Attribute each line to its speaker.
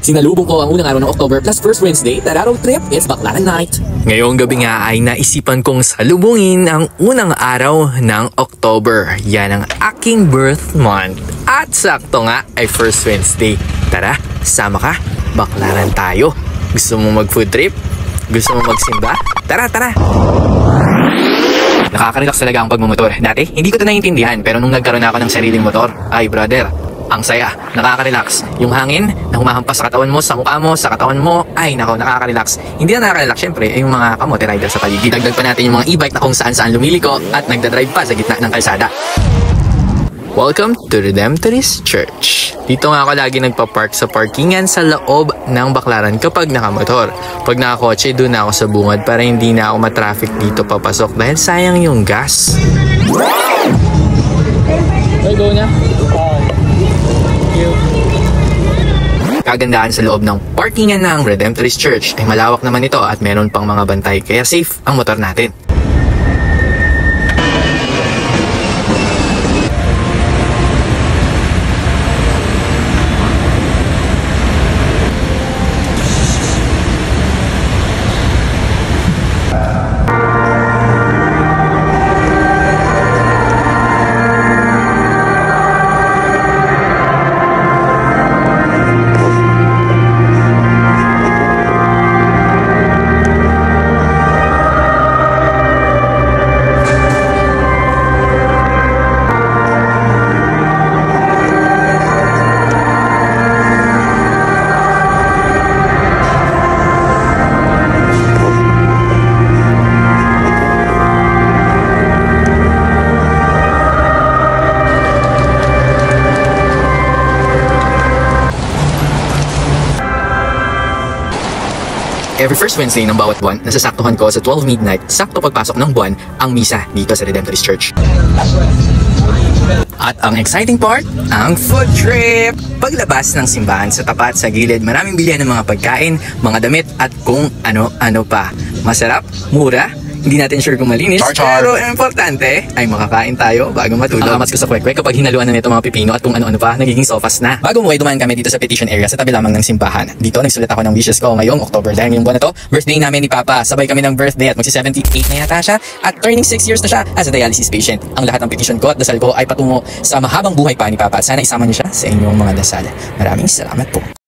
Speaker 1: Sinalubong ko ang unang araw ng October plus first Wednesday, that road trip, it's Baclaran Night.
Speaker 2: Ngayong gabi nga ay naisipan kong salubungin ang unang araw ng October. Yan ang aking birth month. At sakto nga ay first Wednesday. Tara, sama ka. Baclaran tayo. Gusto mo mag-food trip? Gusto mo magsimba? Tara, tara! Nakaka-relax talaga ang pagmumotor. Dati, hindi ko ito naiintindihan, pero nung nagkaroon ako ng sariling motor, ay brother, ang saya, nakaka-relax. Yung hangin na humahampas sa katawan mo, sa mukha mo, sa katawan mo, ay nako, nakaka-relax. Hindi na nakaka-relax, syempre, yung mga kamote rider sa paligid. Dagdag pa natin yung mga e-bike na kung saan-saan lumiliko at nagdadrive pa sa gitna ng kalsada. Welcome to Redemptorist Church. Dito nga ako lagi nagpa-park sa parkingan sa loob ng Baclaran kapag nakamotor. Pag nakakotse, doon ako sa bungad para hindi na ako matraffic dito papasok dahil sayang yung gas.
Speaker 1: Okay, go na.
Speaker 2: Kagandahan sa loob ng parkingan ng Redemptorist Church ay malawak naman ito at meron pang mga bantay kaya safe ang motor natin. Every first Wednesday ng bawat buwan, nasasaktuhan ko sa 12 midnight, sakto pagpasok ng buwan, ang misa dito sa Redemptorist Church. At ang exciting part, ang food trip! Paglabas ng simbahan sa tapat sa gilid, maraming bilihan ng mga pagkain, mga damit at kung ano-ano pa. Masarap, mura, hindi natin sure kung malinis, pero ang importante ay makakain tayo bago matulog. Ang amas ko sa kwek-kwek kapag hinaluan na nito mga pipino at kung ano-ano pa, nagiging sofas na. Bago umuwi, dumaan kami dito sa petition area sa tabi lamang ng simbahan. Dito, nagsulat ako ng wishes ko ngayong October. Dahil ngayong buwan na to, birthday namin ni Papa. Sabay kami ng birthday at magsi-78 na yata siya at turning 6 years na siya as a dialysis patient. Ang lahat ng petition ko at dasal ko ay patungo sa mahabang buhay pa ni Papa. Sana isama niyo siya sa inyong mga dasal. Maraming salamat po.